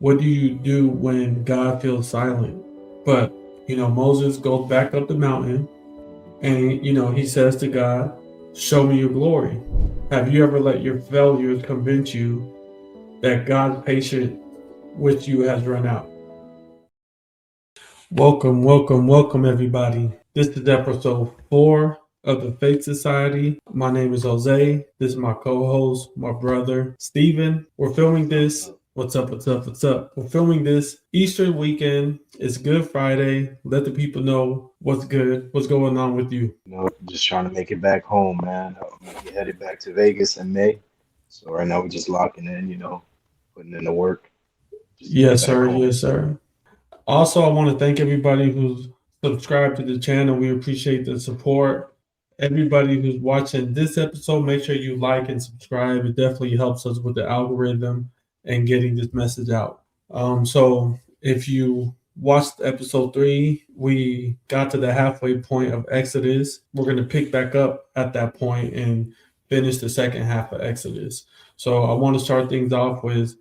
What do you do when God feels silent? But, Moses goes back up the mountain and, he says to God, show me your glory. Have you ever let your failures convince you that God's patience with you has run out? Welcome, welcome, welcome, everybody. This is episode 4 of the Faith Society. My name is Jose. This is my co-host, my brother, Steven. We're filming this. What's up, what's up, what's up? We're filming this Easter weekend. It's Good Friday. Let the people know what's good, what's going on with you. Just trying to make it back home, man. I'm gonna be headed back to Vegas in May. So right now we're just locking in, putting in the work just to get Yes, back sir. home. Yes, sir. Also, I want to thank everybody who's subscribed to the channel. We appreciate the support. Everybody who's watching this episode, make sure you like and subscribe. It definitely helps us with the algorithm and getting this message out. So if you watched episode 3, we got to the halfway point of Exodus. We're going to pick back up at that point and finish the second half of Exodus. So I want to start things off with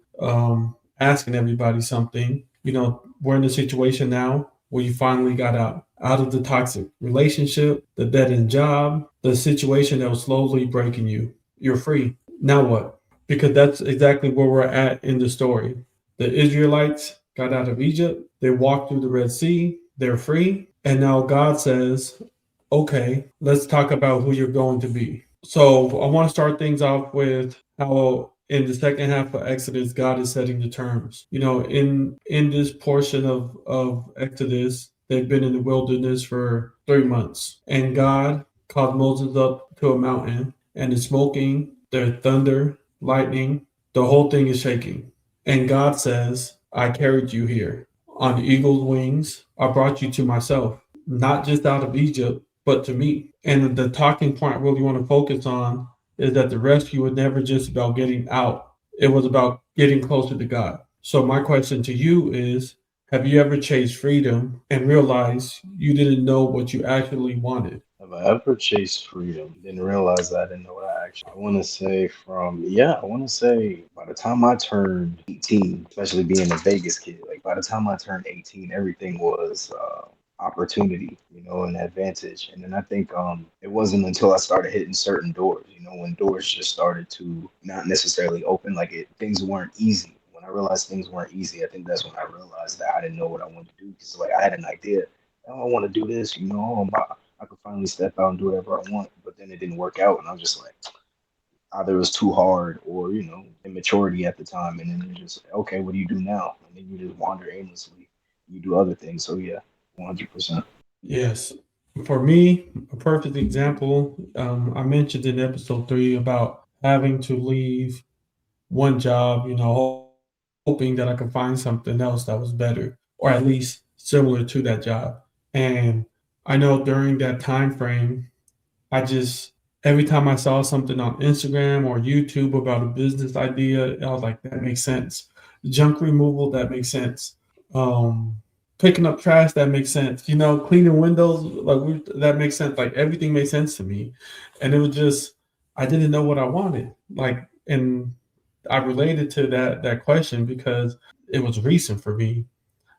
asking everybody something. We're in a situation now where you finally got out of the toxic relationship, the dead end job, the situation that was slowly breaking you. You're free. Now what? Because that's exactly where we're at in the story. The Israelites got out of Egypt, they walked through the Red Sea, they're free, and now God says, okay, let's talk about who you're going to be. So I want to start things off with how in the second half of Exodus, God is setting the terms. In this portion of Exodus, they've been in the wilderness for 3 months. And God called Moses up to a mountain, and it's smoking, there's thunder, lightning, the whole thing is shaking. And God says, I carried you here. On eagle's wings, I brought you to myself, not just out of Egypt, but to me. And the talking point I really want to focus on is that the rescue was never just about getting out, it was about getting closer to God. So, my question to you is, have you ever chased freedom and realized you didn't know what you actually wanted? Have I ever chased freedom? Didn't realize that I didn't know what I want to say I want to say by the time I turned 18, especially being a Vegas kid, like by the time I turned 18, everything was opportunity, and advantage. And then I think it wasn't until I started hitting certain doors, when doors just started to not necessarily open, like things weren't easy. When I realized things weren't easy, I think that's when I realized that I didn't know what I wanted to do because like I had an idea. Oh, I want to do this, I could finally step out and do whatever I want, but then it didn't work out, and I was just like, either it was too hard or immaturity at the time, and then you're just okay, what do you do now? And then you just wander aimlessly. You do other things. So yeah, 100%. Yes. For me, a perfect example, I mentioned in episode 3 about having to leave one job, hoping that I could find something else that was better, or at least similar to that job. And I know during that time frame, I just every time I saw something on Instagram or YouTube about a business idea, I was like, that makes sense. Junk removal, that makes sense. Um, Picking up trash, that makes sense. Cleaning windows, that makes sense. Like everything made sense to me, and it was just I didn't know what I wanted. And I related to that question because it was recent for me.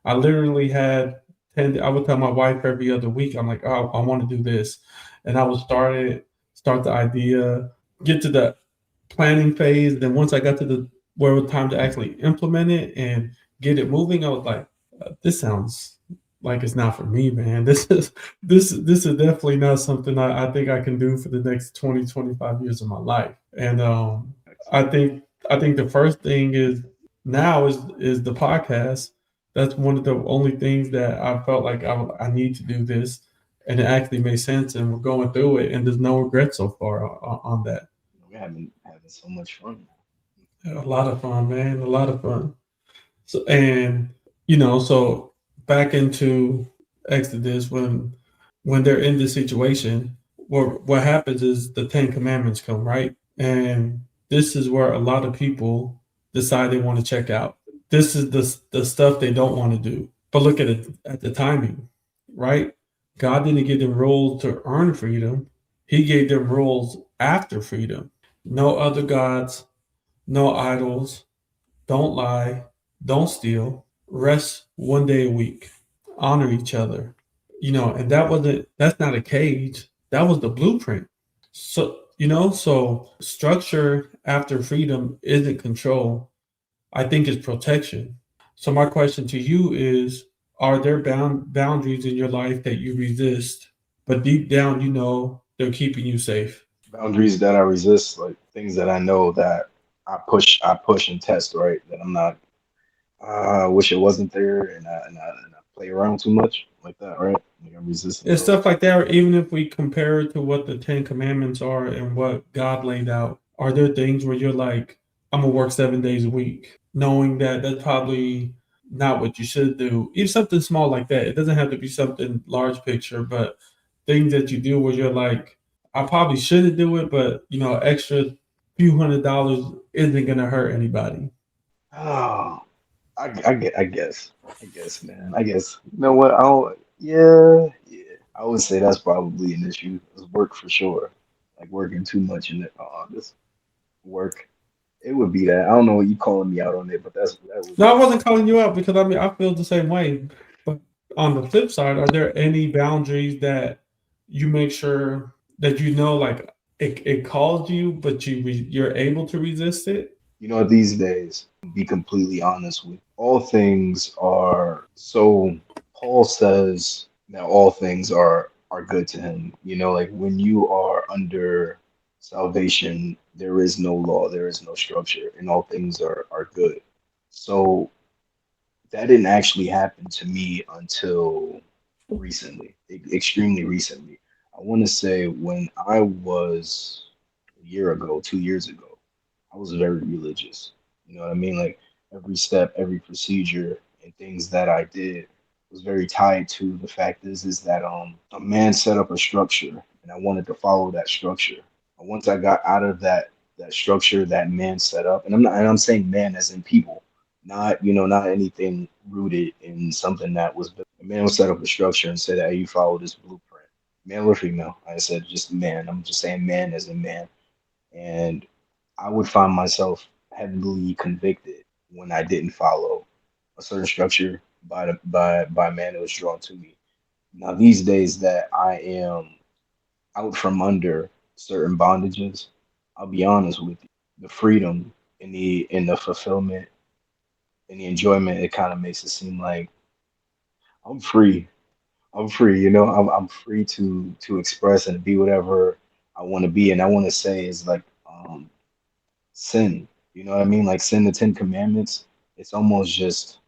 I literally had 10, I would tell my wife every other week, I'm like, oh, I want to do this. And I would start the idea, get to the planning phase. Then once I got to the where it was time to actually implement it and get it moving, I was like, this sounds like it's not for me, man. This is definitely not something I think I can do for the next 20, 25 years of my life. And I think I think the first thing is now is the podcast. That's one of the only things that I felt like I need to do this, and it actually made sense. And we're going through it, and there's no regret so far on that. We're having so much fun. A lot of fun, man. A lot of fun. So back into Exodus when they're in this situation, what happens is the Ten Commandments come, right? And this is where a lot of people decide they want to check out. This is the stuff they don't want to do. But look at the timing, right? God didn't give them rules to earn freedom. He gave them rules after freedom. No other gods, no idols, don't lie, don't steal, rest 1 day a week, honor each other. And that's not a cage. That was the blueprint. So structure after freedom isn't control. I think it's protection. So my question to you is, are there boundaries in your life that you resist, but deep down they're keeping you safe? Boundaries that I resist, like things that I know that I push and test, right? That I'm not. I wish it wasn't there, and I play around too much like that, right? Like I'm resisting It's those. stuff like that, or even if we compare it to what the Ten Commandments are and what God laid out, are there things where you're like, I'm gonna work 7 days a week, knowing that that's probably not what you should do? Even something small like that. It doesn't have to be something large picture, but things that you do where you're like, I probably shouldn't do it, but extra few $100 isn't gonna hurt anybody. Oh, I guess, man. I guess you know what? I'll yeah, yeah. I would say that's probably an issue. It's work for sure. Like working too much in it. This work. It would be that. I don't know what you calling me out on it, but that would No, I be wasn't calling you out because I mean I feel the same way. But on the flip side, are there any boundaries that you make sure that like it calls you, but you're able to resist it? you know, these days, be completely honest with you, all things are so Paul says that all things are good to him. You know, like when you are under salvation, there is no law, there is no structure, and all things are good. So that didn't actually happen to me until recently, extremely recently. I want to say when I was a year ago, 2 years ago, I was very religious. You know what I mean? Like every step, every procedure, and things that I did was very tied to the fact is that a man set up a structure, and I wanted to follow that structure. And once I got out of that structure that man set up, and I'm saying man as in people, not not anything rooted in something that was built. A man will set up a structure and say that, hey, you follow this blueprint, male or female. I said just man. I'm just saying man as in man, and I would find myself heavily convicted when I didn't follow a certain structure by a man that was drawn to me. Now these days that I am out from under certain bondages, I'll be honest with you, the freedom and the fulfillment and the enjoyment, it kind of makes it seem like I'm free. I'm free, I'm free to express and be whatever I want to be. And I want to say is like sin. You know what I mean? Like sin, the Ten Commandments. It's almost just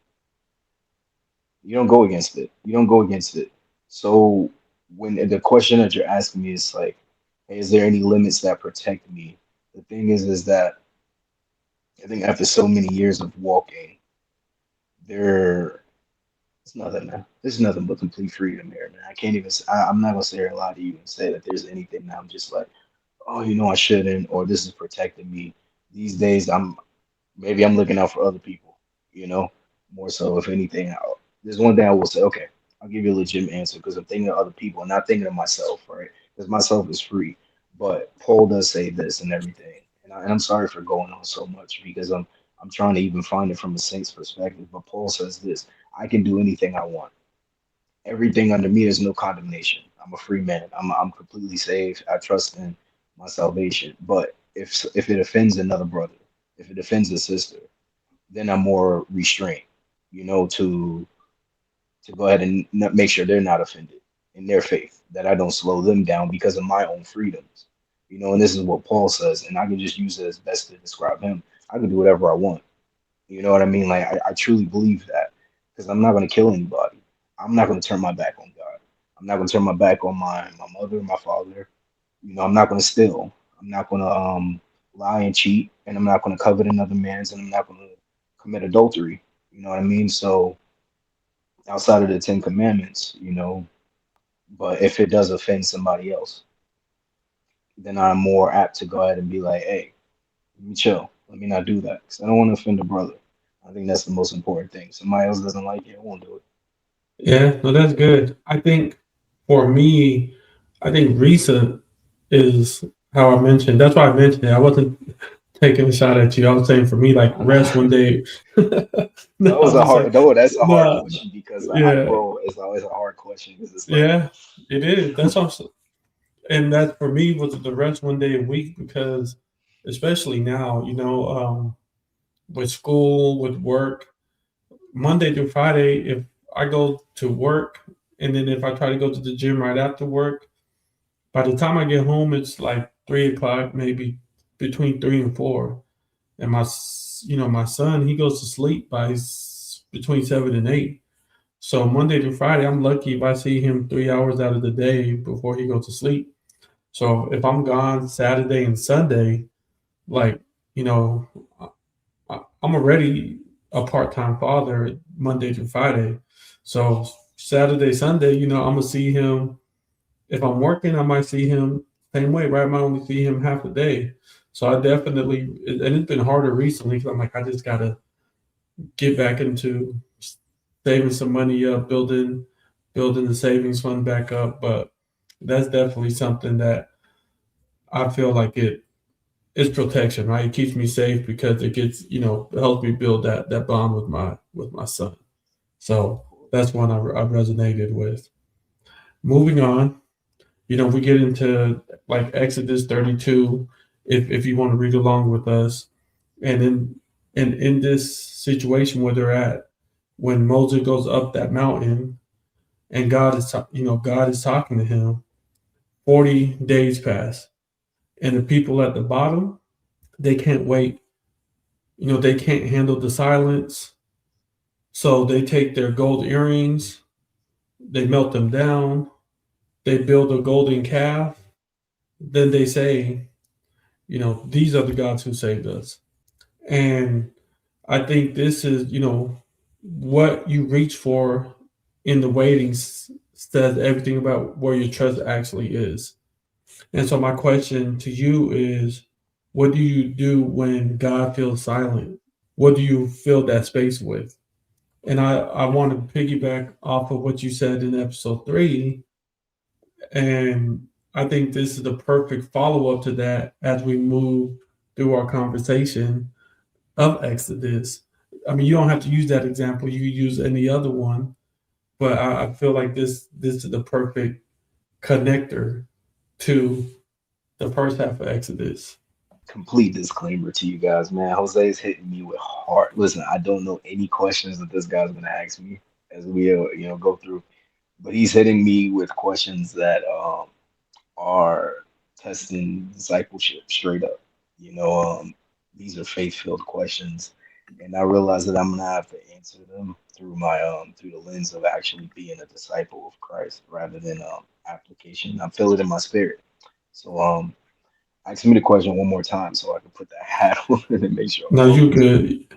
you don't go against it. You don't go against it. So when the question that you're asking me is like, hey, is there any limits that protect me? The thing is that I think after so many years of walking, there it's nothing, man. There's nothing but complete freedom here, man. I can't even. I'm not gonna sit here and lie to you and say that there's anything that I'm just like, oh, I shouldn't, or this is protecting me. These days, maybe I'm looking out for other people, you know, more so. If anything, there's one thing I will say. Okay, I'll give you a legitimate answer because I'm thinking of other people and not thinking of myself, right? Because myself is free. But Paul does say this and everything, and I'm sorry for going on so much because I'm trying to even find it from a saint's perspective. But Paul says this: I can do anything I want. Everything under me is no condemnation. I'm a free man. I'm completely saved. I trust in my salvation. But if it offends another brother, if it offends a sister, then I'm more restrained, to go ahead and make sure they're not offended in their faith, that I don't slow them down because of my own freedoms. And this is what Paul says, and I can just use it as best to describe him. I can do whatever I want. You know what I mean? Like I truly believe that because I'm not going to kill anybody. I'm not going to turn my back on God. I'm not going to turn my back on my mother, my father. I'm not going to steal. I'm not going to lie and cheat, and I'm not going to covet another man's, and I'm not going to commit adultery. You know what I mean? So outside of the Ten Commandments, but if it does offend somebody else, then I'm more apt to go ahead and be like, hey, let me chill. Let me not do that because I don't want to offend a brother. I think that's the most important thing. Somebody else doesn't like it, I won't do it. Yeah, no, that's good. I think for me, I think recent is how I mentioned. That's why I mentioned it. I wasn't. taking a shot at you. I was saying for me, like Nah, rest one nah. day. No, That was I'm a just hard. saying, No, that's a hard no, question because yeah, bro, it's always a hard question because it's like, yeah, it is. That's also, and that for me was the rest one day a week because, especially now, with school, with work, Monday through Friday, if I go to work and then if I try to go to the gym right after work, by the time I get home, it's like 3 o'clock, maybe between 3 and 4. And my son, he goes to sleep by between 7 and 8. So Monday through Friday, I'm lucky if I see him 3 hours out of the day before he goes to sleep. So if I'm gone Saturday and Sunday, like you know, I'm already a part-time father Monday through Friday. So Saturday, Sunday, I'm gonna see him. If I'm working, I might see him same way, right? I might only see him half a day. So I definitely, and it's been harder recently because I'm like, I just gotta get back into saving some money up, building the savings fund back up. But that's definitely something that I feel like it's protection, right? It keeps me safe because it helps me build that bond with my son. So that's one I resonated with. Moving on, we get into like Exodus 32, if you want to read along with us, and in this situation where they're at, when Moses goes up that mountain and God is talking to him. 40 days pass, and the people at the bottom, they can't wait. They can't handle the silence, so they take their gold earrings, they melt them down, they build a golden calf, then they say, these are the gods who saved us. And I think this is, what you reach for in the waiting says everything about where your trust actually is. And so my question to you is, what do you do when God feels silent? What do you fill that space with? And I want to piggyback off of what you said in episode 3. And I think this is the perfect follow up to that as we move through our conversation of Exodus. I mean, you don't have to use that example, you could use any other one, but I feel like this is the perfect connector to the first half of Exodus. complete disclaimer to you guys, man. Jose is hitting me with hard. Listen, I don't know any questions that this guy's gonna ask me as we go through, but he's hitting me with questions that are testing discipleship straight up. You know, these are faith-filled questions, and I realize that I'm gonna have to answer them through my through the lens of actually being a disciple of Christ rather than application. I feel it in my spirit. So ask me the question one more time so I can put that hat on and make sure I'm Now you focused.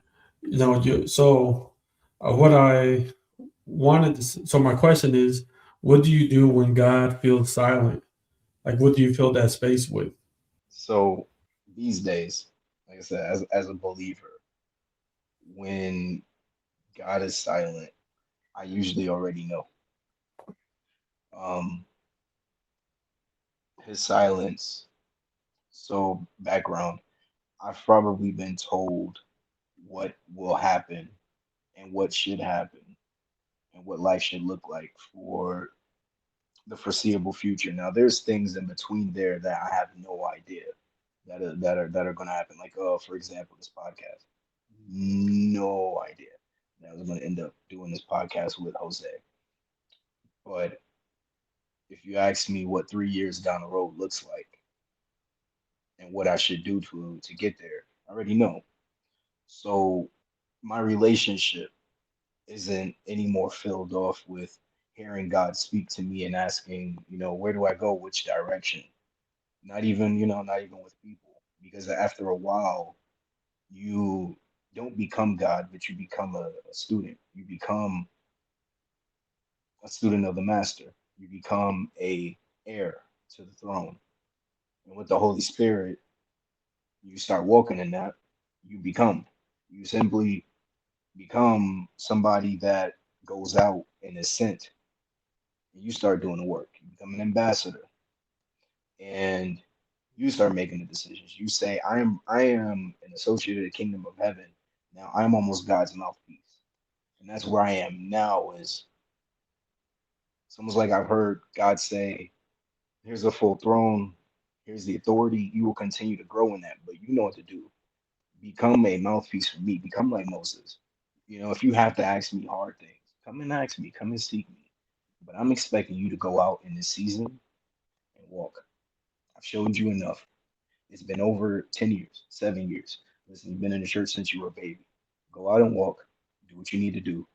could, so what I so my question is, what do you do when God feels silent? Like, what do you fill that space with? So these days, like I said, as a believer, when God is silent, I usually already know. Um, his silence. So background, I've probably been told what will happen and what should happen and what life should look like for the foreseeable future. Now, there's things in between there that I have no idea that are going to happen. Like, for example, this podcast. No idea that I was going to end up doing this podcast with Jose. But if you ask me what 3 years down the road looks like and what I should do to get there, I already know. So my relationship isn't any more filled off with hearing God speak to me and asking, where do I go, which direction? Not even with people, because after a while, you don't become God, but you become a student. You become a student of the master. You become a heir to the throne. And with the Holy Spirit, you start walking in that. You become. You simply become somebody that goes out and is sent, and you start doing the work. You become an ambassador, and You start making the decisions. You say, I am an associate of the kingdom of heaven. Now I'm almost God's mouthpiece. And that's where I am now is it's almost like I've heard God say, here's a full throne, here's the authority. You will continue to grow in that, but you know what to do. Become a mouthpiece for me. Become like Moses. If you have to ask me hard things, come and ask me, come and seek me. But I'm expecting you to go out in this season and walk. I've showed you enough. It's been over 10 years, 7 years. Listen, you've been in the church since you were a baby. Go out and walk. Do what you need to do.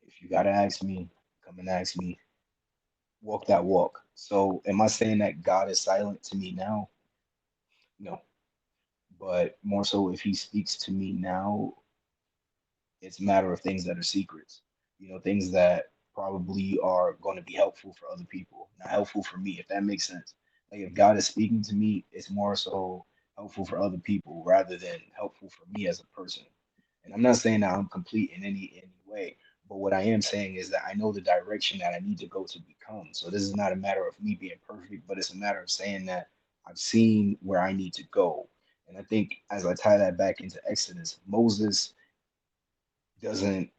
If you got to ask me, come and ask me. Walk that walk. So, am I saying that God is silent to me now? No. But more so, if He speaks to me now, it's a matter of things that are secrets, things that probably are going to be helpful for other people, not helpful for me, if that makes sense. Like if God is speaking to me, it's more so helpful for other people rather than helpful for me as a person. And I'm not saying that I'm complete in any way, but what I am saying is that I know the direction that I need to go to become. So this is not a matter of me being perfect, but it's a matter of saying that I've seen where I need to go. And I think as I tie that back into Exodus, doesn't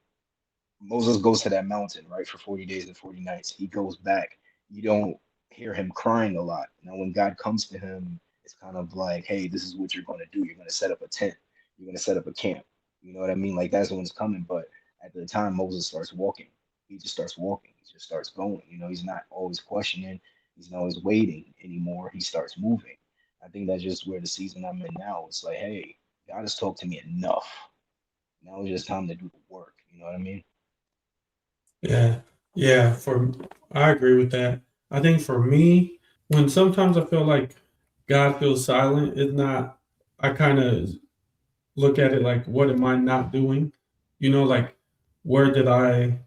Moses goes to that mountain, right, for 40 days and 40 nights. He goes back. You don't hear him crying a lot. Now, when God comes to him, it's kind of like, hey, this is what you're going to do. You're going to set up a tent. You're going to set up a camp. You know what I mean? Like, that's when it's coming. But at the time, Moses starts walking. He just starts walking. He just starts going. He's not always questioning. He's not always waiting anymore. He starts moving. I think that's just where the season I'm in now. It's like, hey, God has talked to me enough. Now it's just time to do the work. You know what I mean? Yeah, yeah. I agree with that. I think for me, when sometimes I feel like God feels silent, it's not. I kind of look at it like, what am I not doing? Like where did I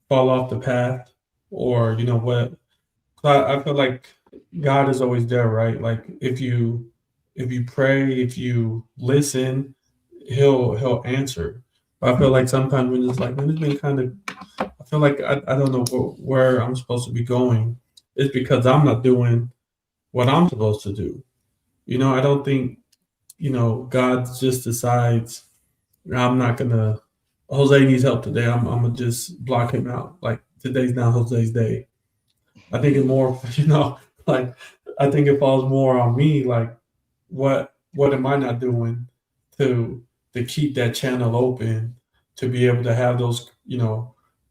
fall off the path, or what? So I feel like God is always there, right? Like if you pray, if you listen, He'll answer. But I feel like sometimes when it's like when it's been kind of I feel like I don't know where I'm supposed to be going. It's because I'm not doing what I'm supposed to do. I don't think, God just decides I'm not gonna Jose needs help today. I'm gonna just block him out. Like today's not Jose's day. I think it's more, like I think it falls more on me. Like what am I not doing to keep that channel open, to be able to have those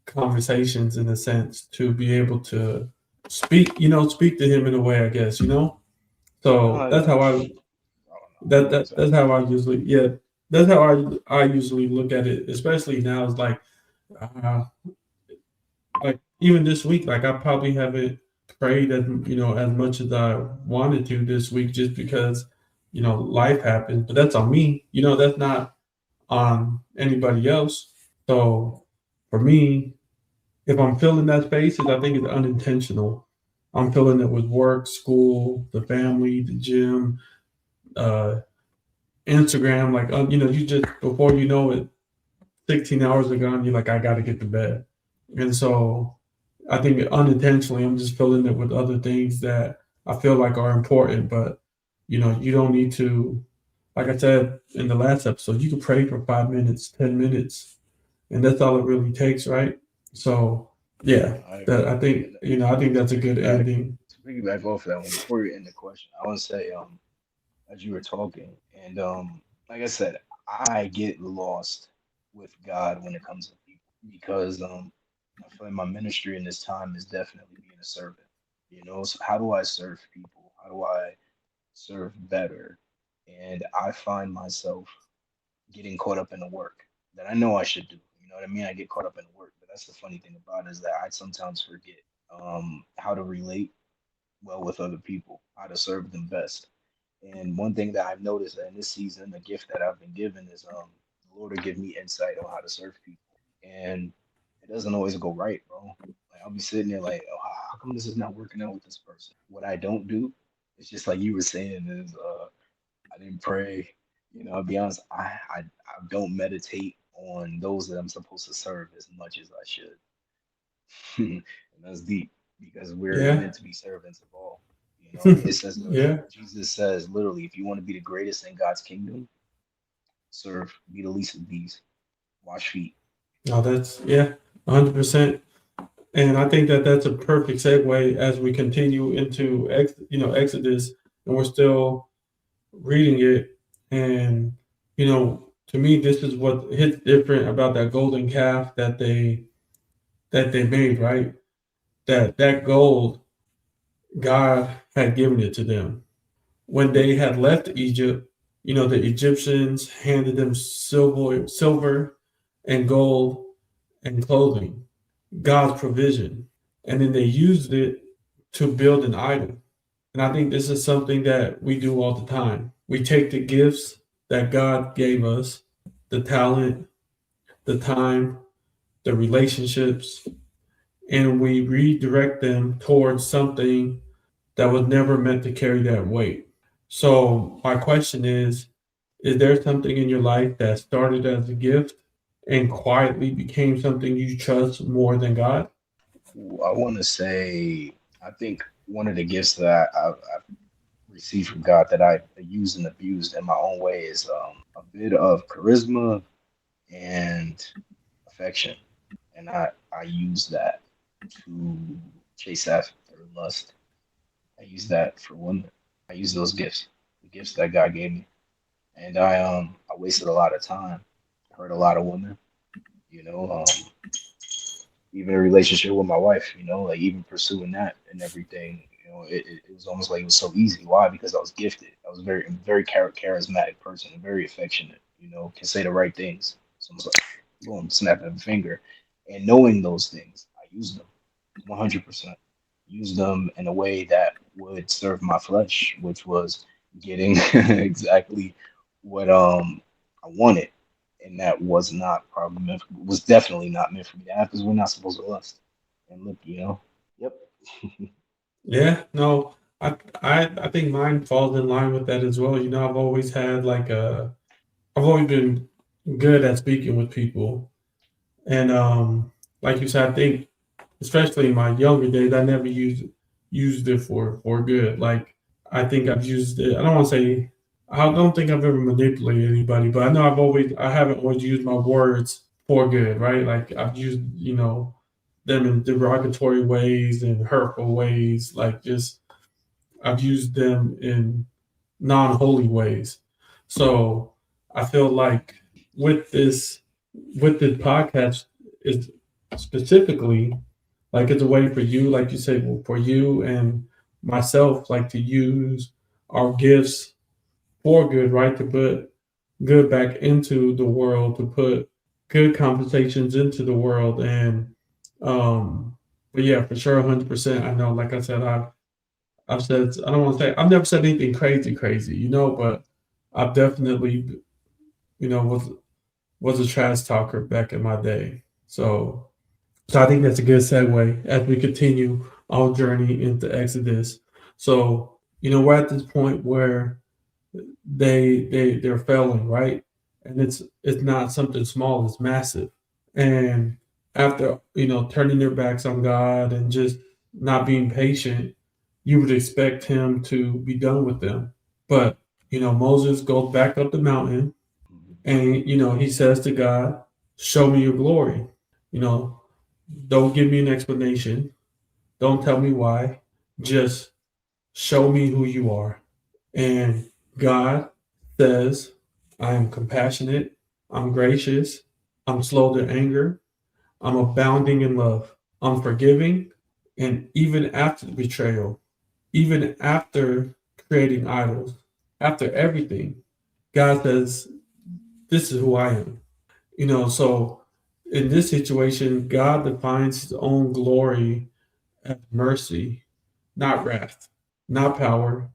conversations in a sense, to be able to speak to him in a way, I guess. No, So I that's how I don't know. I that, know that that's exactly. how I usually, yeah, that's how I usually look at it, especially now. It's uh, like even this week, like I probably haven't prayed as much as I wanted to this week, just because life happens. But that's on me. That's not on anybody else. So for me, if I'm feeling that spaces, I think it's unintentional. I'm feeling it with work, school, the family, the gym, uh, Instagram. Like you just before you know it, 16 hours are gone. You're like, I got to get to bed, and so I think unintentionally, I'm just filling it with other things that I feel like are important. But you don't need to. Like I said in the last episode, you can pray for 5 minutes, 10 minutes, and that's all it really takes, right? So yeah, I that agree. I think And I think that's to a good piggyback ending. to piggyback off of that one, before you end the question, I want to say, as you were talking, and like I said, I get lost with God when it comes to people because I feel like my ministry in this time is definitely being a servant. So how do I serve people? How do I serve better? And I find myself getting caught up in the work that I know I should do. You know what I mean? I get caught up in the work, but that's the funny thing about it is that I sometimes forget how to relate well with other people, how to serve them best. And one thing that I've noticed in this season, the gift that I've been given is the Lord will give me insight on how to serve people. And it doesn't always go right, bro. Like I'll be sitting there like, oh, how come this is not working out with this person? What I don't do, it's just like you were saying, is I didn't pray. I'll be honest, I don't meditate on those that I'm supposed to serve as much as I should. And that's deep because we're Yeah, meant to be servants of all. You know, it says Yeah. Jesus says literally, if you want to be the greatest in God's kingdom, serve, be the least of these, wash feet. No, that's yeah, 100%. And I think that that's a perfect segue as we continue into Exodus, and we're still reading it. And to me, this is what hits different about that golden calf that they made, right? That gold, God had given it to them when they had left Egypt. The Egyptians handed them silver and gold and clothing, God's provision, and then they used it to build an idol. And I think this is something that we do all the time. We take the gifts that God gave us, the talent, the time, the relationships, and we redirect them towards something that was never meant to carry that weight. So, my question is there something in your life that started as a gift and quietly became something you trust more than God? I want to say, I think one of the gifts that I've received from God that I used and abused in my own way is a bit of charisma and affection, and I use that to chase after lust. I use that for women. I use those gifts, the gifts that God gave me, and I wasted a lot of time, hurt a lot of women. You know, even a relationship with my wife. Like even pursuing that and everything. It was almost like it was so easy. Why? Because I was gifted. I was very charismatic person, and very affectionate. Can say the right things. So it's like boom, snap of a finger, and knowing those things, I use them 100%. Use them in a way that would serve my flesh, which was getting exactly what I wanted, and that was not probably was definitely not meant for me to have because we're not supposed to lust and look. Yep. Yeah, no, I think mine falls in line with that as well. I've always had I've always been good at speaking with people, and like you said, I think especially in my younger days, I never used it for good. Like I think I've used it. I don't want to say I don't think I've ever manipulated anybody, but I know I haven't always used my words for good, right? Like I've used them in derogatory ways and hurtful ways, like just I've used them in non-holy ways. So I feel like with this with this podcast is specifically like it's a way for you, like you said, for you and myself, like to use our gifts for good, right? To put good back into the world, to put good conversations into the world, and um, but yeah, for sure, 100%. I know, like I said, I've said I don't want to say I've never said anything crazy, but I've definitely was a trash talker back in my day. So I think that's a good segue as we continue our journey into Exodus. So we're at this point where they're failing, right? And it's not something small; it's massive. And after turning their backs on God and just not being patient, you would expect Him to be done with them. But Moses goes back up the mountain, Mhm. and he says to God, "Show me your glory." You know, don't give me an explanation. Don't tell me why. Just show me who you are. And God says, I am compassionate, I'm gracious, I'm slow to anger, I'm abounding in love, I'm forgiving, and even after the betrayal, even after creating idols, after everything, God says, this is who I am. So in this situation, God defines his own glory as mercy, not wrath, not power,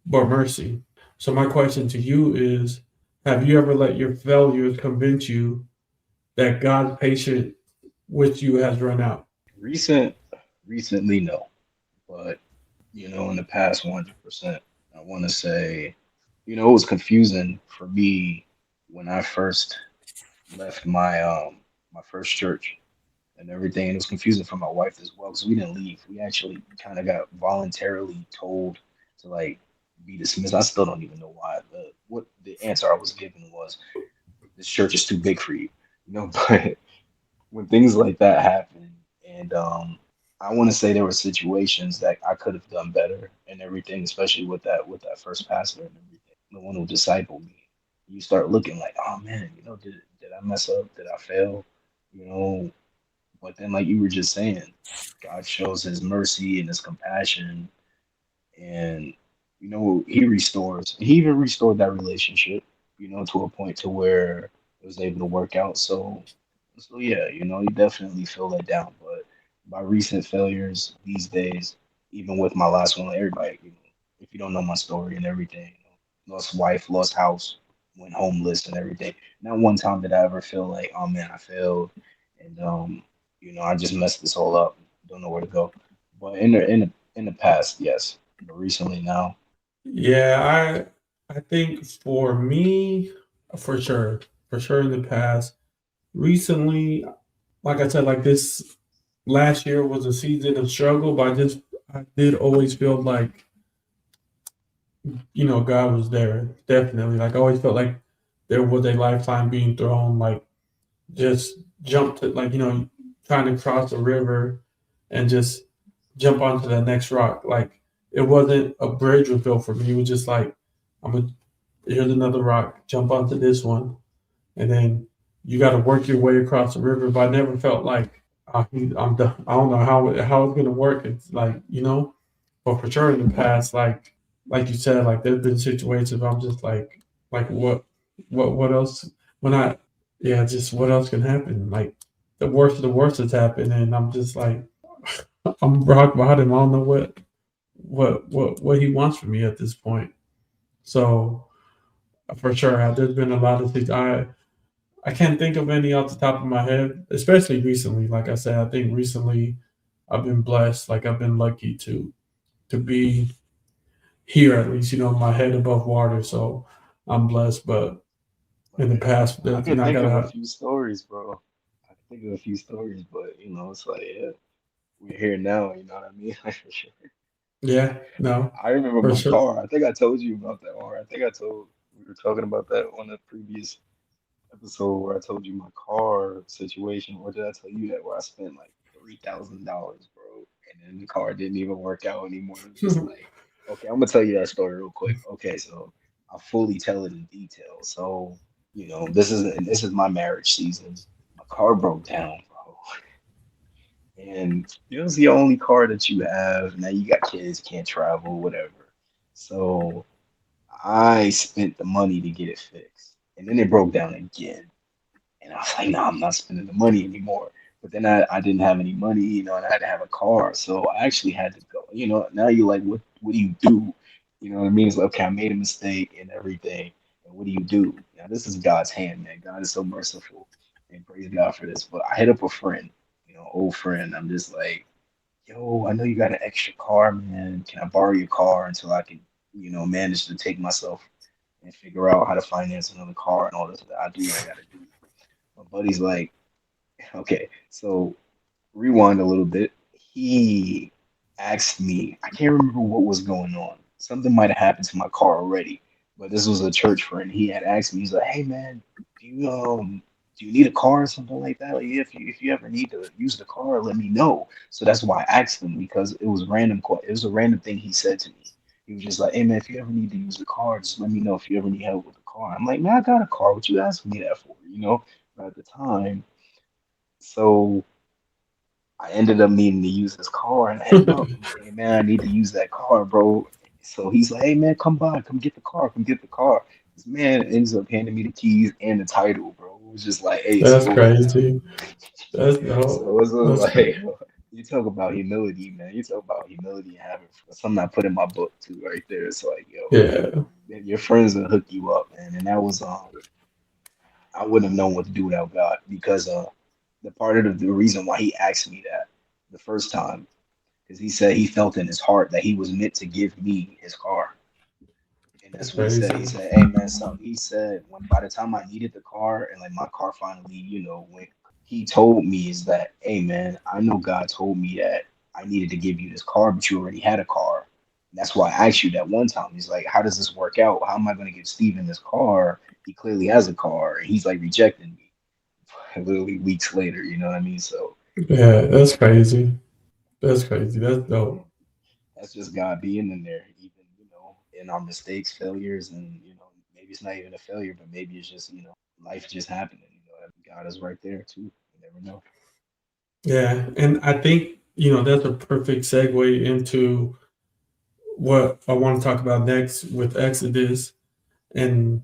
but mercy. So my question to you is, have you ever let your failures convince you that God's patience with you has run out? Recent, recently, no, but in the past, 100%. I want to say, it was confusing for me when I first left my first church and everything. And it was confusing for my wife as well because we didn't leave. We actually kind of got voluntarily told. to like be dismissed. I still don't even know why. What the answer I was given was this church is too big for you, you know. But when things like that happen, and I want to say there were situations that I could have done better and everything, especially with that first pastor and everything, the one who discipled me. You start looking like, oh man, you know, did I mess up? Did I fail? You know, but then like you were just saying, God shows His mercy and His compassion, and you know He restores. He even restored that relationship, you know, to a point to where it was able to work out. So yeah, you know, you definitely feel let down. But my recent failures these days, even with my last one, like everybody, you know, if you don't know my story and everything, you know, lost wife, lost house, went homeless and everything. Not one time did I ever feel like, oh man, I failed, and you know, I just messed this all up. Don't know where to go. But in the past, yes, but recently now, Yeah, I think for me, for sure, for sure in the past. Recently, like I said, like this last year was a season of struggle, but I did always feel like, God was there. Definitely. Like I always felt like there was a lifeline being thrown, like just jump to, like, trying to cross a river and just jump onto the next rock. Like it wasn't a bridge was built for me. It was just like, I'm gonna here's another rock, jump onto this one, and then you got to work your way across the river. But I never felt like I'm done. I don't know how it's gonna work. It's like, but for sure in the past, like you said, like there's been situations where I'm just like what else when I yeah, just what else can happen? Like the worst has happened, and I'm just like I'm rock bottom. I don't know what he wants from me at this point. So for sure, there's been a lot of things. I can't think of any off the top of my head, especially recently. Like I said, I think recently I've been blessed. Like I've been lucky to be here at least, my head above water. So I'm blessed. But in the like past, I there's, could I think of a gotta, few stories, bro. I could think of a few stories, but you know, it's like yeah, we're here now. You know what I mean? Like for sure. yeah, no, I remember for my sure. car. I think I told you about that, or I think I told we were talking about that on a previous episode where I told you my car situation. Or did I tell you that where I spent like $3,000, bro, and then the car didn't even work out anymore? It was just like, okay, I'm gonna tell you that story real quick. Okay, so I'll fully tell it in detail. So you know, this is my marriage season. My car broke down, bro, and it was the only car that you have. Now you got kids, can't travel, whatever. So I spent the money to get it fixed, and then it broke down again. And I was like, no, I'm not spending the money anymore. But then I didn't have any money, you know, and I had to have a car. So I actually had to go. You know, now you're like, what do you do? You know what I mean? It's like, okay, I made a mistake and everything. And what do you do? Now this is God's hand, man. God is so merciful. And praise God for this. But I hit up a friend, you know, old friend. I'm just like, yo, I know you got an extra car, man. Can I borrow your car until I can, you know, manage to take myself and figure out how to finance another car and all this? I do what I gotta do. My buddy's like, okay, so rewind a little bit. He asked me, I can't remember what was going on. Something might have happened to my car already, but this was a church friend. He had asked me, he's like, hey man, do you need a car or something like that? Like, yeah, if you ever need to use the car, let me know. So that's why I asked him because it was random. It was a random thing he said to me. He was just like, "Hey man, if you ever need to use the car, just let me know. If you ever need help with the car." I'm like, "Man, I got a car. What you asking me that for?" You know. But at the time, so I ended up needing to use his car, and I hit him up. I'm like, "Hey man, I need to use that car, bro." So he's like, "Hey man, come by, come get the car, come get the car." This man ends up handing me the keys and the title, bro. It was just like, "Hey, it's That's yours now." crazy. That's no, So it's just that's crazy. like you talk about humility, man. You talk about humility and having something I put in my book too, right there. It's like, yo, Yeah, your friends will hook you up, man. And that was I wouldn't have known what to do without God because the part of the reason why he asked me that the first time because he said he felt in his heart that he was meant to give me his car. And that's that's what he said. crazy. He said, "Hey man, something." He said when by the time I needed the car and like my car finally, you know, went, he told me is that, "Hey man, I know God told me that I needed to give you this car, but you already had a car. That's why I asked you that one time. He's like, "How does this work out? How am I going to give Steven this car? He clearly has a car, and he's like rejecting me." Literally weeks later, you know what I mean? So Yeah, that's crazy. That's crazy. That's dope. that's just God being in there, even in our mistakes, failures, and maybe it's not even a failure, but maybe it's just life just happening. God is right there too. You never know. Yeah, and I think that's a perfect segue into what I want to talk about next with Exodus, and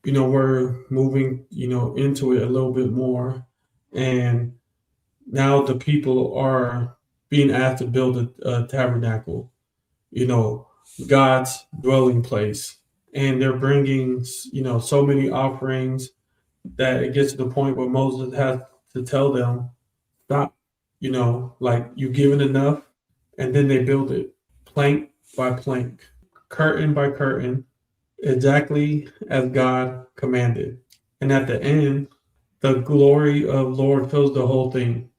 we're moving into it a little bit more, and now the people are being asked to build a tabernacle, you know, God's dwelling place, and they're bringing so many offerings that it gets to the point where Moses has to tell them stop, like you given enough, and then they build it plank by plank, curtain by curtain, exactly as God commanded. And at the end, the glory of Lord fills the whole thing.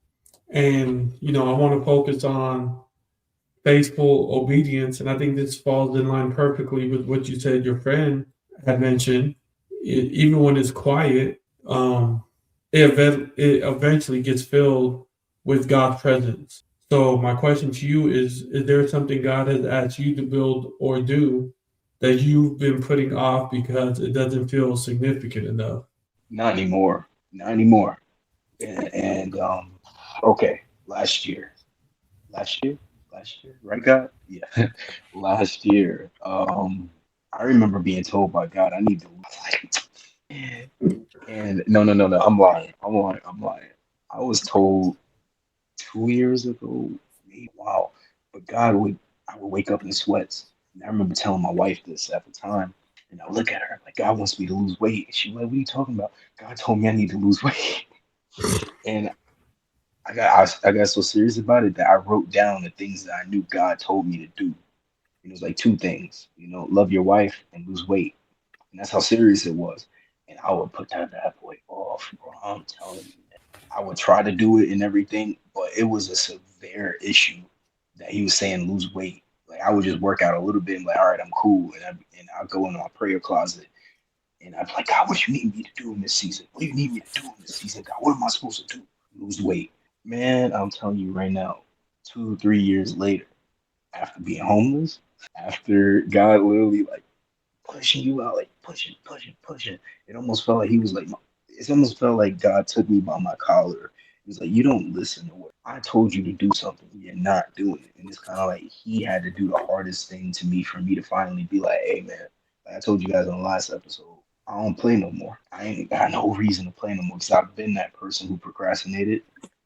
And I want to focus on faithful obedience, and I think this falls in line perfectly with what you said your friend had mentioned. Even when it's quiet, um, it eventually gets filled with God's presence. So my question to you is there something God has asked you to build or do that you've been putting off because it doesn't feel significant enough? Not anymore. Not anymore. And okay, last year, last year, last year, right, God? Yeah, last year. I remember being told by God I need to and no, no, no, no. I'm lying. I'm lying. I'm lying. I was told 2 years ago, maybe, wow. But I would wake up in sweats. And I remember telling my wife this at the time. And I look at her like, God wants me to lose weight. And she's like, what are you talking about? God told me I need to lose weight. And I got so serious about it that I wrote down the things that I knew God told me to do. And it was like two things, love your wife and lose weight. And that's how serious it was. And I would put that bad boy off, bro. I'm telling you. I would try to do it and everything, but it was a severe issue that he was saying lose weight. Like I would just work out a little bit and like, all right, I'm cool. And I'll go in my prayer closet and I'd be like, God, what do you need me to do in this season? What do you need me to do in this season, God? What am I supposed to do? Lose weight. Man, I'm telling you right now, 2 or 3 years later, after being homeless, after God literally like pushing you out, like pushing, pushing, pushing. It almost felt like he was like, it almost felt like God took me by my collar. He was like, you don't listen to what I told you to do something, you're not doing it. And it's kind of like he had to do the hardest thing to me for me to finally be like, hey, man, like I told you guys on the last episode, I don't play no more. I ain't got no reason to play no more because I've been that person who procrastinated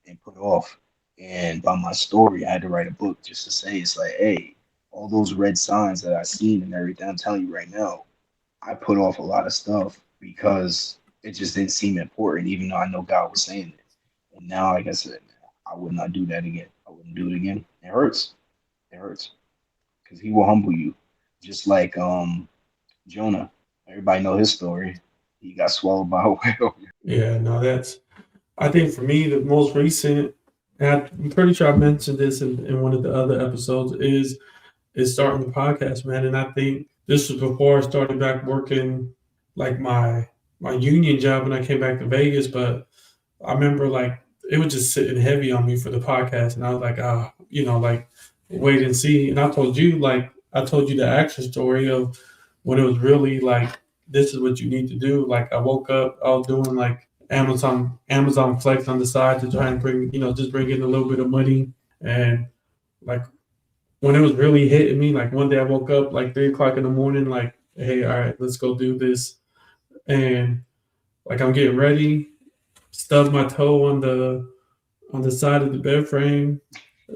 and put off. And by my story, I had to write a book just to say, it's like, hey, all those red signs that I seen and everything, I'm telling you right now, I put off a lot of stuff because it just didn't seem important, even though I know God was saying it. And now, like I said, I would not do that again. I wouldn't do it again. It hurts. It hurts because He will humble you, just like Jonah. Everybody know his story. He got swallowed by a whale. Yeah, no, I think for me, the most recent, and I'm pretty sure I mentioned this in one of the other episodes, is starting the podcast, man. And I think this was before I started back working like my union job when I came back to Vegas. But I remember like it was just sitting heavy on me for the podcast, and I was like, like wait and see. And I told you the actual story of when it was really like this is what you need to do. Like I woke up, I was doing like Amazon Flex on the side to try and bring just bring in a little bit of money, and like when it was really hitting me, like one day I woke up like 3 o'clock in the morning, like, hey, all right, let's go do this. And like I'm getting ready, stubbed my toe on the side of the bed frame,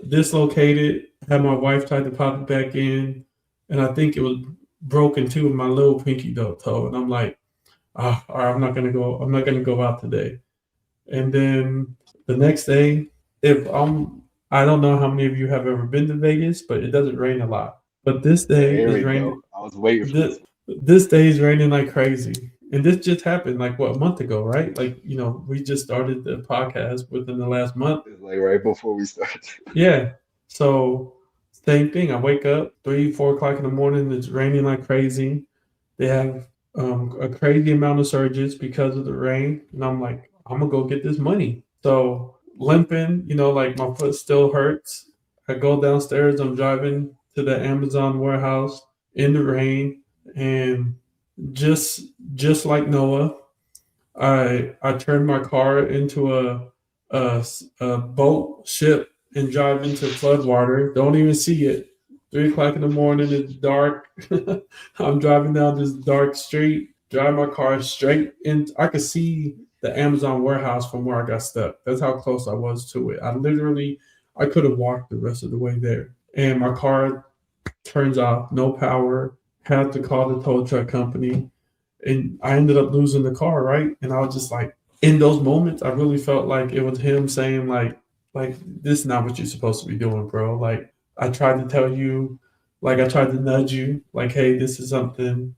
dislocated, had my wife tried to pop it back in, and I think it was broken too in my little pinky toe. And I'm like, all right, I'm not gonna go out today. And then the next day, if I don't know how many of you have ever been to Vegas, but it doesn't rain a lot. But this day There is we go. raining. I was waiting for This this. this day is raining like crazy, and this just happened like what, a month ago, right? Like we just started the podcast within the last month. It's like right before we start. Yeah. So Same thing. I wake up 3, 4 o'clock in the morning. It's raining like crazy. They have a crazy amount of surges because of the rain, and I'm like, I'm gonna go get this money. So limping, like my foot still hurts. I go downstairs. I'm driving to the Amazon warehouse in the rain, and just just like Noah, I turned my car into a boat ship and drive into floodwater. Don't even see it. 3 o'clock in the morning, it's dark. I'm driving down this dark street, drive my car straight in. I could see the Amazon warehouse from where I got stuck. That's how close I was to it. I could have walked the rest of the way there. And my car turns off, no power. Had to call the tow truck company, and I ended up losing the car, right? And I was just like, in those moments, I really felt like it was him saying, like this is not what you're supposed to be doing, bro. Like I tried to tell you, like I tried to nudge you, like, hey, this is something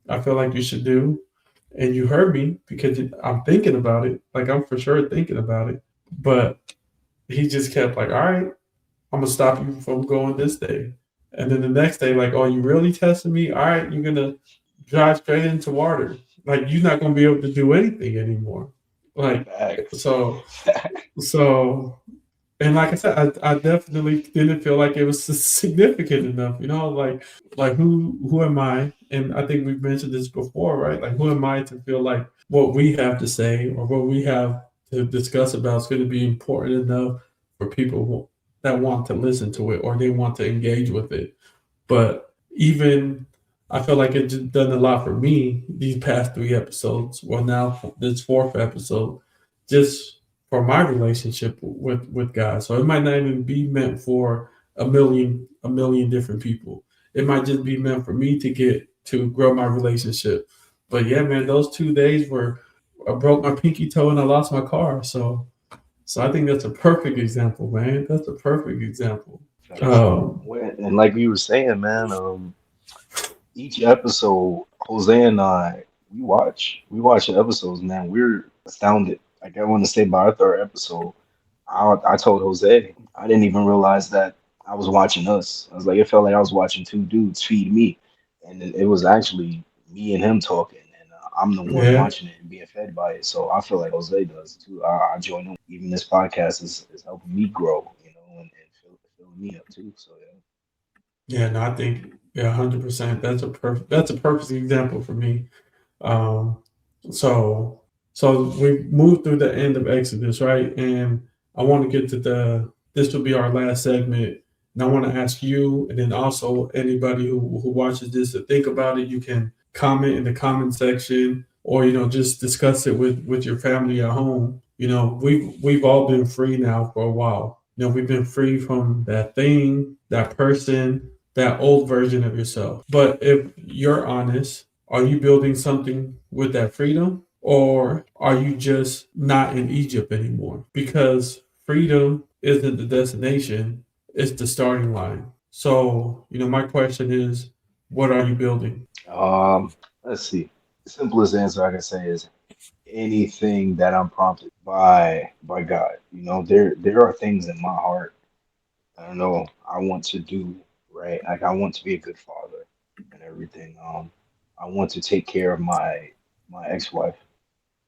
I feel like you should do, and you heard me because I'm thinking about it. Like I'm for sure thinking about it, but he just kept like, all right, I'm gonna stop you from going this day. And then the next day, like, oh, you really testing me? All right, you're gonna drive straight into water. Like you're not gonna be able to do anything anymore. Like Facts. so so and like I said, I definitely didn't feel like it was significant enough. Like who am I? And I think we've mentioned this before, right? Like who am I to feel like what we have to say or what we have to discuss about is going to be important enough for people that want to listen to it or they want to engage with it. But even I feel like it just done a lot for me these past 3 episodes. Well, now this fourth episode, just for my relationship with God. So it might not even be meant for a million different people. It might just be meant for me to grow my relationship. But yeah, man, those 2 days were I broke my pinky toe and I lost my car. So I think that's a perfect example, man. That's a perfect example. Facts. Um, And like we were saying, man, each episode, Jose and I, we watch the episodes, man. We're astounded. Like I want to say, by our third episode, I told Jose I didn't even realize that I was watching us. I was like, it felt like I was watching two dudes feed me, and it was actually me and him talking, and I'm the one yeah, watching it and being fed by it. So I feel like Jose does too. I join him. Even this podcast is helping me grow, and filling me up too. So yeah. yeah, no, I think yeah, 100%. That's a perfect example for me. Um, so so we moved through the end of Exodus, right? And I want to get to this will be our last segment. And I want to ask you, and then also anybody who watches this to think about it. You can comment in the comment section, or just discuss it with your family at home. We've all been free now for a while. We've been free from that thing, that person, that old version of yourself. But if you're honest, are you building something with that freedom? Or are you just not in Egypt anymore? Because freedom isn't the destination, it's the starting line. So, my question is, what are you building? Um, let's see. The simplest answer I can say is anything that I'm prompted by God. There are things in my heart I don't know I want to do, right? Like I want to be a good father and everything. I want to take care of my ex-wife.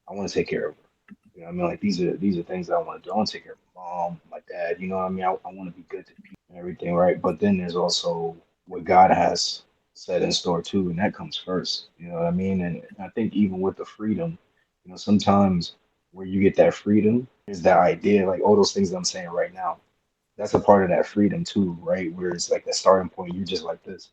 I want to take care of her. You know what I mean? Like these are things that I want to do. I want to take care of my mom, my dad, you know what I mean? I want to be good to people and everything, right? But then there's also what God has set in store too, and that comes first. You know what I mean? And I think even with the freedom, sometimes where you get that freedom is that idea, like all those things that I'm saying right now. That's a part of that freedom too, right? Where it's like the starting point, you're just like this.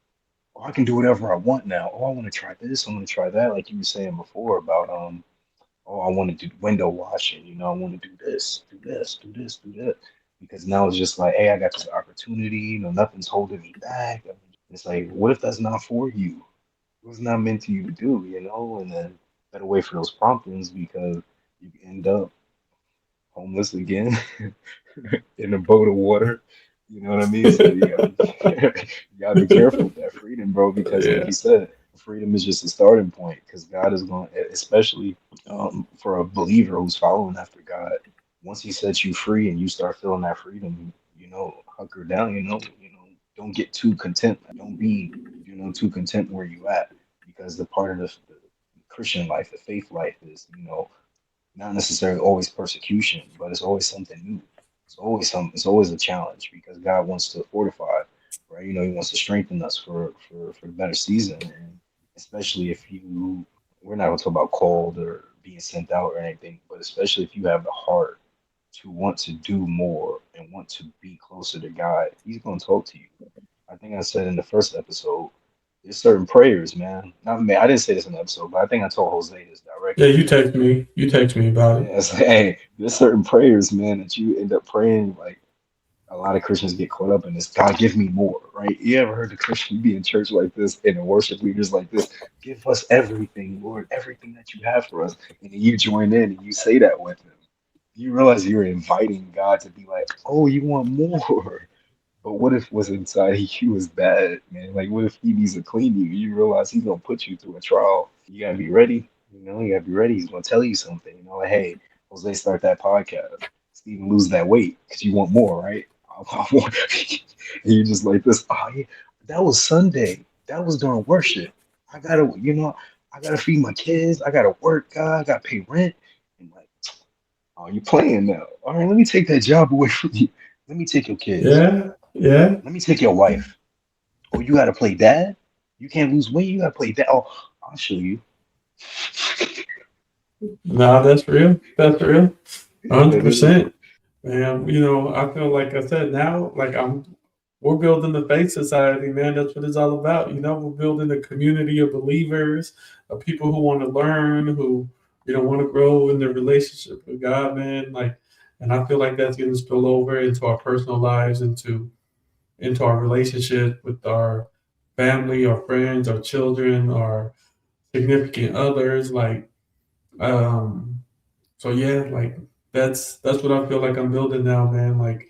Oh, I can do whatever I want now. Oh, I want to try this. I want to try that. Like you were saying before about oh, I want to do window washing. I want to do this, do this, do this, do that. Because now it's just like, hey, I got this opportunity. Nothing's holding me back. It's like, what if that's not for you? What's not meant to you to do? And then better wait for those promptings because you end up homeless again in a boat of water. You know what I mean? So you gotta be you gotta be careful with that freedom, bro, because like Yeah. you said, freedom is just a starting point. Because God is going, especially for a believer who's following after God. Once He sets you free and you start feeling that freedom, hunker down. don't get too content. Don't be, too content where you at, because the part of the Christian life, the faith life, is, not necessarily always persecution, but it's always something new. It's always a challenge, because God wants to fortify, right? He wants to strengthen us for the better season, and especially if you, we're not going to talk about called or being sent out or anything, but especially if you have the heart to want to do more and want to be closer to God, He's going to talk to you. I think I said in the first episode, there's certain prayers, man. Not me. I didn't say this in the episode, but I think I told Jose this Yeah, directly. you text me. You text me about it. Yeah, it's like, hey, there's certain prayers, man, that you end up praying. Like, a lot of Christians get caught up in this. God, give me more, right? You ever heard a Christian be in church like this and the worship leaders like this? Give us everything, Lord, everything that you have for us. And then you join in and you say that with them. You realize you're inviting God to be like, oh, you want more. But what if what's inside of you is bad, man? Like, what if he needs to clean you? You realize he's gonna put you through a trial. You gotta be ready. You gotta be ready. He's gonna tell you something. Like, hey, Jose, start that podcast. Stephen, lose that weight because you want more, right? I want. And you just like this. Oh yeah, that was Sunday. That was during worship. I gotta, I gotta feed my kids. I gotta work. God, I gotta pay rent. And like, oh, you playing now? All right, let me take that job away from you. Let me take your kids. Yeah, yeah. Let me take your wife. Oh, you got to play dad? You can't lose weight. You got to play dad. Oh, I'll show you. Nah, that's real. That's real. Yeah, Hundred that is. percent. Man, I feel like I said now, like we're building the faith society, man. That's what it's all about. We're building a community of believers, of people who want to learn, who want to grow in their relationship with God, man. Like, and I feel like that's going to spill over into our personal lives, into our relationship with our family, our friends, our children, our significant others. Like, um, so yeah, like that's what I feel like I'm building now, man. Like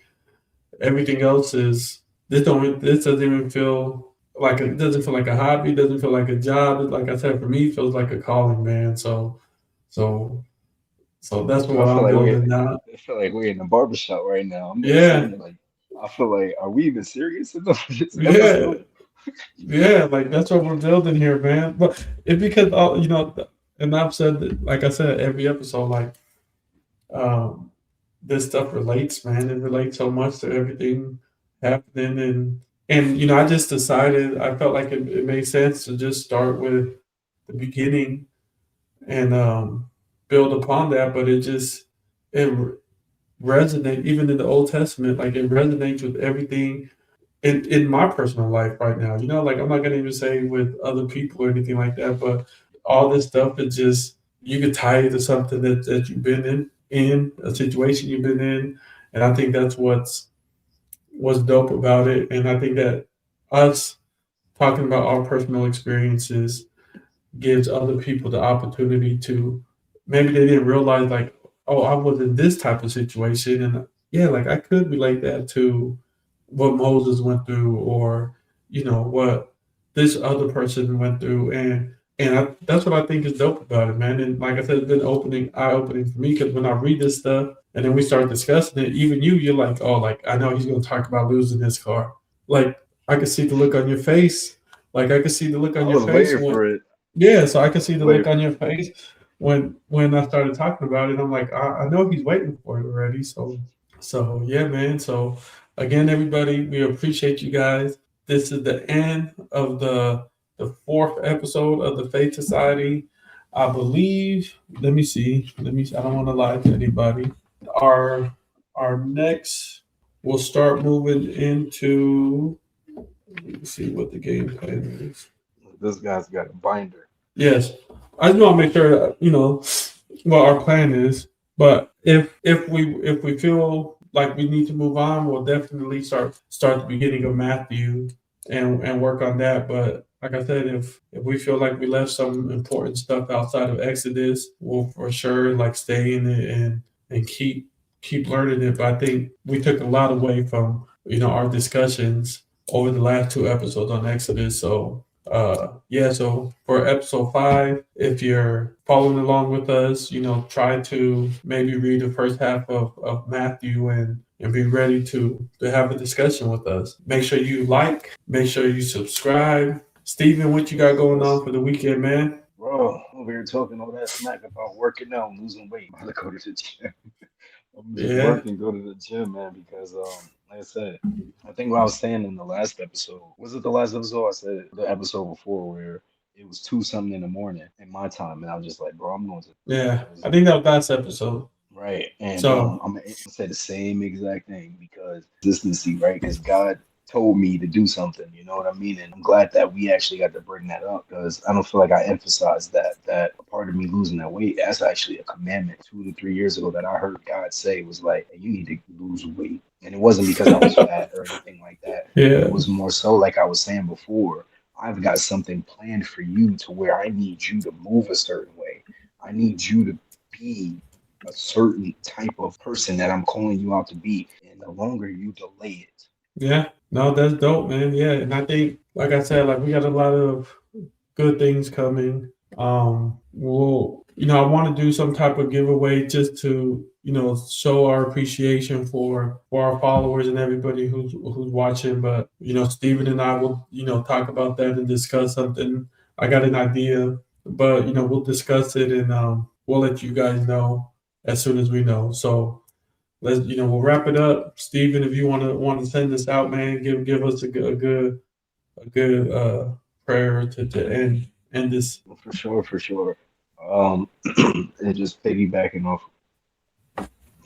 everything else is this doesn't even feel like it doesn't feel like a hobby, doesn't feel like a job. Like I said, for me, it feels like a calling, man. So so that's Dude, I what feel I'm like building now. I feel like we're in the barbershop right now. I'm like sitting Yeah, here like, I feel like, are we even serious enough for this yeah, episode? yeah. Like that's what we're building here, man. But it because and I've said that, like I said, every episode, like um, this stuff relates, man. It relates so much to everything happening, and I just decided I felt like it made sense to just start with the beginning and build upon that. But it resonates even in the Old Testament, like it resonates with everything in my personal life right now. Like I'm not gonna even say with other people or anything like that, but all this stuff is just you could tie it to something that you've been in a situation you've been in, and I think that's what's dope about it. And I think that us talking about our personal experiences gives other people the opportunity to maybe they didn't realize like, oh, I was in this type of situation, and yeah, like I could relate that to what Moses went through, or what this other person went through, and that's what I think is dope about it, man. And like I said, it's been eye opening for me because when I read this stuff and then we start discussing it, even you're like, oh, like I know he's gonna talk about losing his car. Like I could see the look on your face. Like I could see the look on I your was face waiting when for it. yeah, so I could I see was the waiting look on for your it. face when I started talking about it. I'm like, I know he's waiting for it already. So yeah, man. So again, everybody, we appreciate you guys. This is the end of the fourth episode of the Faith Society. I believe. Let me see. Let me. I don't want to lie to anybody. Our our next, we'll start moving into. Let me see what the game plan is. This guy's got a binder. Yes, I just want to make sure that what our plan is. But if we feel like we need to move on, we'll definitely start the beginning of Matthew and work on that. But like I said, if we feel like we left some important stuff outside of Exodus, we'll for sure like stay in it and keep learning it. But I think we took a lot away from our discussions over the last two episodes on Exodus. So Yeah, so for episode 5, if you're following along with us, try to maybe read the first half of Matthew and be ready to have a discussion with us. Make sure you like, make sure you subscribe. Steven, what you got Yes, going on yes. for the weekend, man? Bro, over here talking all that smack about working out and losing weight. I'm about to go to the gym. I'm just Yeah, working, go to the gym, man, because like I said, I think what I was saying in the last episode, was it the last episode? I said the episode before where it was 2 something in the morning in my time, and I was just like, bro, I'm going to yeah. because I think that was last episode. right, and So, I'm gonna say the same exact thing because consistency, right? Because God told me to do something, you know what I mean? And I'm glad that we actually got to bring that up because I don't feel like I emphasized that a part of me losing that weight, that's actually a commandment 2 to 3 years ago that I heard God say was like, hey, you need to lose weight. And it wasn't because I was fat or anything like that. It yeah, was more so like I was saying before, I've got something planned for you to where I need you to move a certain way. I need you to be a certain type of person that I'm calling you out to be. And the longer you delay it, yeah. No, that's dope, man. Yeah, and I think, like I said, like we got a lot of good things coming. I want to do some type of giveaway just to, show our appreciation for our followers and everybody who's watching. But Steven and I will, talk about that and discuss something. I got an idea, but we'll discuss it and we'll let you guys know as soon as we know. So we'll wrap it up. Steven, if you want to send this out, man, give us a good prayer to end this. for sure, for sure. And just piggybacking off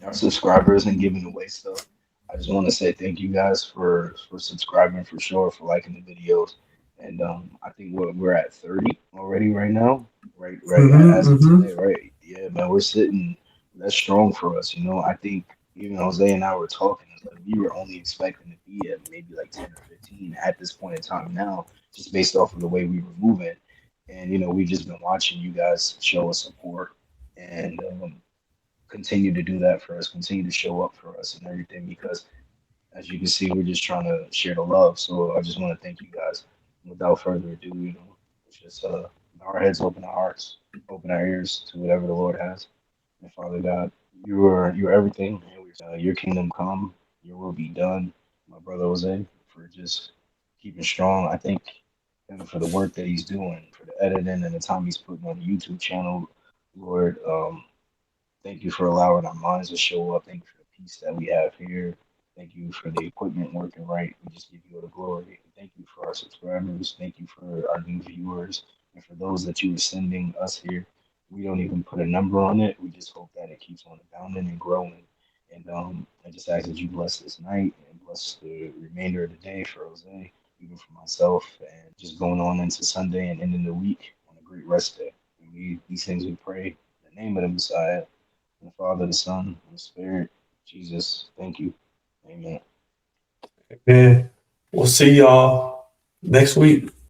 our subscribers and giving away stuff. I just want to say thank you guys for subscribing for sure, for liking the videos. And I think we're at 30 already right now. Right Mm-hmm, as of mm-hmm. today, right? Yeah, man, we're sitting that's strong for us, you know. I think even Jose and I were talking, it's like we were only expecting to be at maybe like 10 or 15 at this point in time now, just based off of the way we were moving. And we've just been watching you guys show us support and continue to do that for us, continue to show up for us and everything because as you can see, we're just trying to share the love. So I just want to thank you guys. Without further ado, it's just bow our heads, open our hearts, open our ears to whatever the Lord has. And Father God, you're everything. Your kingdom come, your will be done. My brother Jose, for just keeping strong. I think him for the work that he's doing, for the editing and the time he's putting on the YouTube channel, Lord. Thank you for allowing our minds to show up. Thank you for the peace that we have here. Thank you for the equipment working right. We just give you all the glory. Thank you for our subscribers. Thank you for our new viewers. And for those that you are sending us here, we don't even put a number on it. We just hope that it keeps on abounding and growing. And I just ask that you bless this night and bless the remainder of the day for Jose, even for myself, and just going on into Sunday and ending the week on a great rest day. And these things we pray in the name of the Messiah, the Father, the Son, and the Spirit. Jesus, thank you. Amen. Man, we'll see y'all next week.